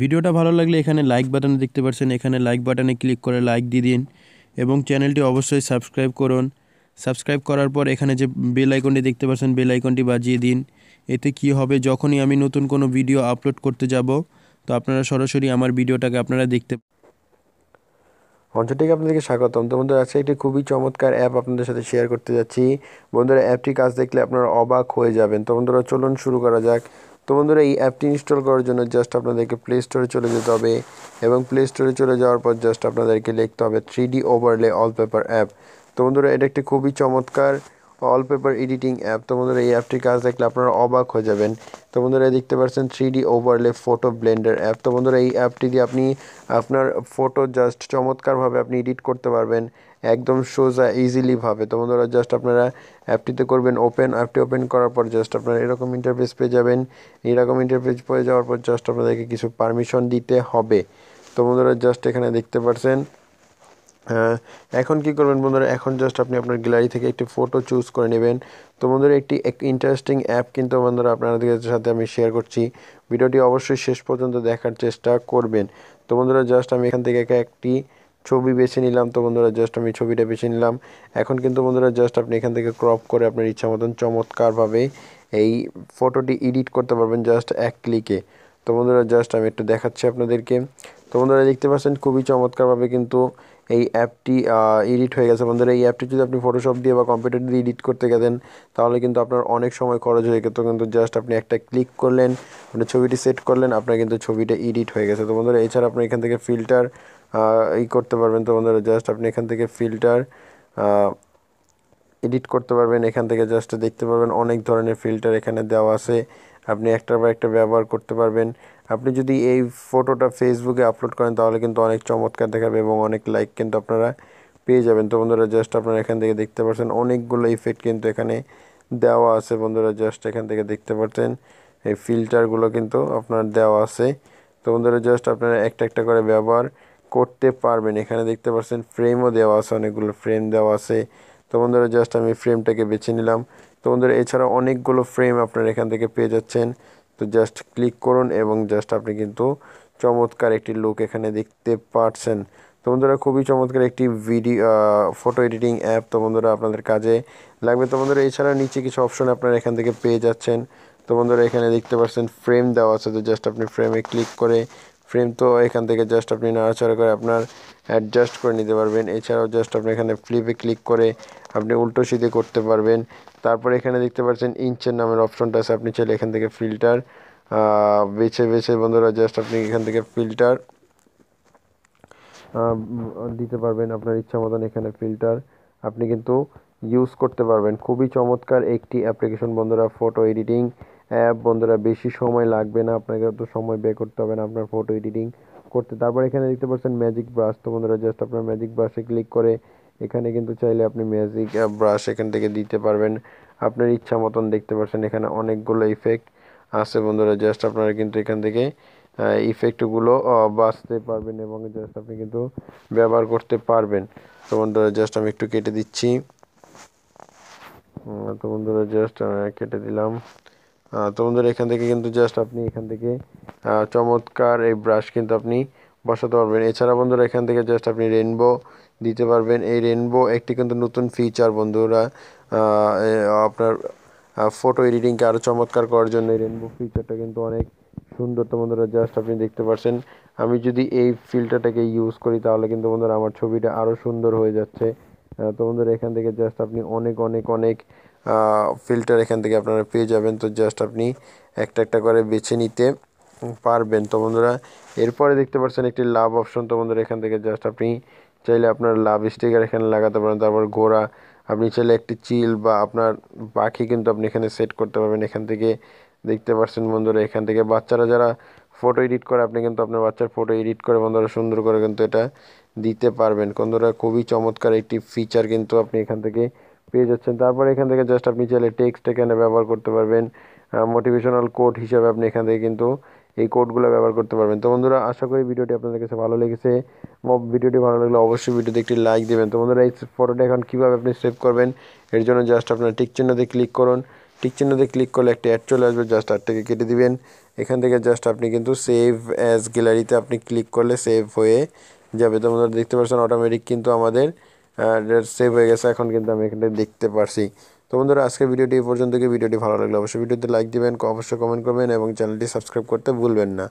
ভিডিওটা ভালো লাগলে এখানে লাইক বাটন দেখতে পাচ্ছেন, এখানে লাইক বাটনে ক্লিক করে লাইক দিয়ে দিন এবং চ্যানেলটি অবশ্যই সাবস্ক্রাইব করুন। সাবস্ক্রাইব করার পর এখানে যে বেল আইকনটি দেখতে পাচ্ছেন বেল আইকনটি বাজিয়ে দিন। এতে কি হবে, যখনই আমি নতুন কোনো ভিডিও আপলোড করতে যাব তো আপনারা সরাসরি আমার ভিডিওটাকে আপনারা দেখতে। অঞ্চলটিকে আপনাদেরকে স্বাগতম। তো বন্ধুরা, আজকে একটি খুবই চমৎকার অ্যাপ আপনাদের সাথে শেয়ার করতে যাচ্ছি। বন্ধুরা, অ্যাপটি কাজ দেখলে আপনারা অবাক হয়ে যাবেন। তো বন্ধুরা, চলুন শুরু করা যাক। তো বন্ধুরা, এই অ্যাপটি ইনস্টল করার জন্য জাস্ট আপনাদেরকে প্লে স্টোরে চলে যেতে হবে এবং প্লে স্টোরে চলে যাওয়ার পর জাস্ট আপনাদেরকে লিখতে হবে 3D ওভারলে ওয়ালপেপার অ্যাপ। তো বন্ধুরা, এটা একটি খুবই চমৎকার ওয়ালপেপার এডিটিং অ্যাপ। তো বন্ধুরা, এই অ্যাপটির কাজ দেখলে আপনারা অবাক হয়ে যাবেন। তো বন্ধুরা, দেখতে পাচ্ছেন 3D overlay photo Blender app. তো বন্ধুরা, এই অ্যাপটি দিয়ে আপনি আপনার ফটো জাস্ট চমৎকারভাবে আপনি এডিট করতে পারবেন, একদম সোজা ইজিলি ভাবে। তো বন্ধুরা, জাস্ট আপনারা অ্যাপটিতে করবেন ওপেন। অ্যাপটি ওপেন করার পর জাস্ট আপনারা এরকম ইন্টারফেস পেয়ে যাবেন। এরকম ইন্টারফেস পেয়ে যাওয়ার পর জাস্ট আপনাদেরকে কিছু পারমিশন দিতে হবে। তো বন্ধুরা, জাস্ট এখানে দেখতে পাচ্ছেন এখন কি করবেন বন্ধুরা, এখন জাস্ট আপনি আপনার গ্যালারি থেকে একটি ফটো চুজ করে নেবেন। তো বন্ধুরা, একটি ইন্টারেস্টিং অ্যাপ কিন্তু বন্ধুরা আপনাদের সাথে আমি শেয়ার করছি। ভিডিওটি অবশ্যই শেষ পর্যন্ত দেখার চেষ্টা করবেন। তো বন্ধুরা, জাস্ট আমি এখান থেকে একটি ছবি বেছে নিলাম। তো বন্ধুরা, জাস্ট আমি ছবিটা বেছে নিলাম। এখন কিন্তু বন্ধুরা, জাস্ট আপনি এখান থেকে ক্রপ করে আপনার ইচ্ছা মতন চমৎকারভাবে এই ফটোটি এডিট করতে পারবেন জাস্ট এক ক্লিকে। তো বন্ধুরা, জাস্ট আমি একটু দেখাচ্ছি আপনাদেরকে। তো বন্ধুরা, দেখতে পাচ্ছেন খুবই চমৎকারভাবে কিন্তু এই অ্যাপটি এডিট হয়ে গেছে। বন্ধুরা, এই অ্যাপটি যদি আপনি ফটোশপ দিয়ে বা কম্পিউটার দিয়ে এডিট করতে গেলেন তাহলে কিন্তু আপনার অনেক সময় খরচ হয়ে যেত, কিন্তু জাস্ট আপনি একটা ক্লিক করলেন, মানে ছবিটি সেট করলেন, আপনার কিন্তু ছবিটা এডিট হয়ে গেছে। তো বন্ধুরা, এছাড়া আপনি এখান থেকে ফিল্টার করতে পারবেন। তো বন্ধুরা, জাস্ট আপনি এখান থেকে ফিল্টার এডিট করতে পারবেন। এখান থেকে জাস্ট দেখতে পারবেন অনেক ধরনের ফিল্টার এখানে দেওয়া আছে, আপনি একটার পর একটা ব্যবহার করতে পারবেন। আপনি যদি এই ফটোটা ফেসবুকে আপলোড করেন তাহলে কিন্তু অনেক চমৎকার দেখাবে এবং অনেক লাইক কিন্তু আপনারা পেয়ে যাবেন। তো বন্ধুরা, জাস্ট আপনারা এখান থেকে দেখতে পাচ্ছেন অনেকগুলো ইফেক্ট কিন্তু এখানে দেওয়া আছে। বন্ধুরা, জাস্ট এখান থেকে দেখতে পাচ্ছেন এই ফিল্টারগুলো কিন্তু আপনার দেওয়া আছে। তো বন্ধুরা, জাস্ট আপনারা একটা একটা করে ব্যবহার করতে পারবেন। এখানে দেখতে পাচ্ছেন ফ্রেমও দেওয়া আছে, অনেকগুলো ফ্রেম দেওয়া আছে। তো বন্ধুরা, জাস্ট আমি ফ্রেমটাকে বেছে নিলাম। তো বন্ধুরা, এছাড়া অনেকগুলো ফ্রেম আপনারা এখান থেকে পেয়ে যাচ্ছেন। তো জাস্ট ক্লিক করুন এবং জাস্ট আপনি কিন্তু চমৎকার একটি লুক এখানে দেখতে পাচ্ছেন। তো বন্ধুরা, খুবই চমৎকার একটি ফটো এডিটিং অ্যাপ। তো বন্ধুরা, আপনাদের কাজে লাগবে। তো বন্ধুরা, এছাড়া নিচে কিছু অপশন আপনারা এখান থেকে পেয়ে যাচ্ছেন। তো বন্ধুরা, এখানে দেখতে পাচ্ছেন ফ্রেম দেওয়া আছে। তো জাস্ট আপনি ফ্রেমে ক্লিক করে ফ্রেম তো এখান থেকে জাস্ট আপনি নাড়াচাড়া করে আপনার অ্যাডজাস্ট করে নিতে পারবেন। এছাড়াও জাস্ট আপনি এখানে ফ্লিপে ক্লিক করে আপনি উল্টো সিধে করতে পারবেন। তারপর এখানে দেখতে পাচ্ছেন ইঞ্চের নামের অপশনটা আছে, আপনি চাইলে এখান থেকে ফিল্টার বেছে বেছে বন্ধুরা জাস্ট আপনি এখান থেকে ফিল্টার দিতে পারবেন আপনার ইচ্ছা মতন। এখানে ফিল্টার আপনি কিন্তু ইউজ করতে পারবেন। খুবই চমৎকার একটি অ্যাপ্লিকেশন বন্ধুরা, ফটো এডিটিং অ্যাপ। বন্ধুরা, বেশি সময় লাগবে না, আপনাকে তো সময় ব্যয় করতে হবে না আপনার ফটো এডিটিং করতে। তারপর এখানে দেখতে পাচ্ছেন ম্যাজিক ব্রাশ। তো বন্ধুরা, জাস্ট আপনার ম্যাজিক ব্রাশে ক্লিক করে এখানে কিন্তু চাইলে আপনি ম্যাজিক ব্রাশ এখান থেকে দিতে পারবেন আপনার ইচ্ছা মতন। দেখতে পাচ্ছেন এখানে অনেকগুলো ইফেক্ট আছে বন্ধুরা, জাস্ট আপনারা কিন্তু এখান থেকে ইফেক্টগুলো বাছতে পারবেন এবং জাস্ট আপনি কিন্তু ব্যবহার করতে পারবেন। তো বন্ধুরা, জাস্ট আমি একটু কেটে দিচ্ছি। তো বন্ধুরা, জাস্ট কেটে দিলাম। তো বন্ধুরা, এখান থেকে কিন্তু জাস্ট আপনি এখান থেকে চমৎকার এই ব্রাশ কিন্তু আপনি বসাতে পারবেন। এছাড়া বন্ধুরা, এখান থেকে জাস্ট আপনি রেনবো দিতে পারবেন। এই রেনবো একটি কিন্তু নতুন ফিচার বন্ধুরা, আপনার ফটো এডিটিংকে আরও চমৎকার করার জন্য এই রেনবো ফিচারটা কিন্তু অনেক সুন্দর। তো বন্ধুরা, জাস্ট আপনি দেখতে পাচ্ছেন আমি যদি এই ফিল্টারটাকে ইউজ করি তাহলে কিন্তু বন্ধুরা আমার ছবিটা আরও সুন্দর হয়ে যাচ্ছে। তো বন্ধুরা, এখান থেকে জাস্ট আপনি অনেক অনেক অনেক ফিল্টার এখান থেকে আপনারা পেয়ে যাবেন। তো জাস্ট আপনি একটা একটা করে বেছে নিতে পারবেন। তো বন্ধুরা, এরপরে দেখতে পাচ্ছেন একটি লাভ অপশন। তো বন্ধুরা, এখান থেকে জাস্ট আপনি চাইলে আপনার লাভ স্টিকার এখানে লাগাতে পারেন। তারপর ঘোড়া, আপনি চাইলে একটি চিল বা আপনার পাখি কিন্তু আপনি এখানে সেট করতে পারবেন। এখান থেকে দেখতে পাচ্ছেন বন্ধুরা, এখান থেকে বাচ্চারা যারা ফটো এডিট করে আপনি কিন্তু আপনার বাচ্চার ফটো এডিট করে বন্ধুরা সুন্দর করে কিন্তু এটা দিতে পারবেন। বন্ধুরা, খুবই চমৎকার একটি ফিচার কিন্তু আপনি এখান থেকে পেয়ে যাচ্ছেন। তারপর এখান থেকে জাস্ট আপনি চাইলে টেক্সট এখানে ব্যবহার করতে পারবেন। মোটিভেশনাল কোড হিসাবে আপনি এখান থেকে কিন্তু এই কোডগুলো ব্যবহার করতে পারবেন। তো বন্ধুরা, আশা করি ভিডিওটি আপনাদের কাছে ভালো লেগেছে। ভিডিওটি ভালো লাগলে অবশ্যই ভিডিওতে একটি লাইক দেবেন। তো বন্ধুরা, এই ফটোটা এখন কীভাবে আপনি সেভ করবেন এর জন্য জাস্ট আপনার টিক চিহ্নতে ক্লিক করুন। টিক চিহ্নতে ক্লিক করলে একটা অ্যাড চলে আসবে, জাস্ট অ্যাডটাকে কেটে দিবেন এখান থেকে জাস্ট আপনি কিন্তু সেভ অ্যাজ গ্যালারিতে আপনি ক্লিক করলে সেভ হয়ে যাবে। তো বন্ধুরা দেখতে পাচ্ছেন অটোমেটিক কিন্তু আমাদের সেভ হয়ে গেছে। এখন কিন্তু আমি এখানে দেখতে পারছি। তো বন্ধুরা আজকে ভিডিওটি এই পর্যন্ত। ভিডিওটি ভালো লাগলে অবশ্যই ভিডিওতে লাইক দিবেন, অবশ্যই কমেন্ট করবেন এবং চ্যানেলটি সাবস্ক্রাইব করতে ভুলবেন না।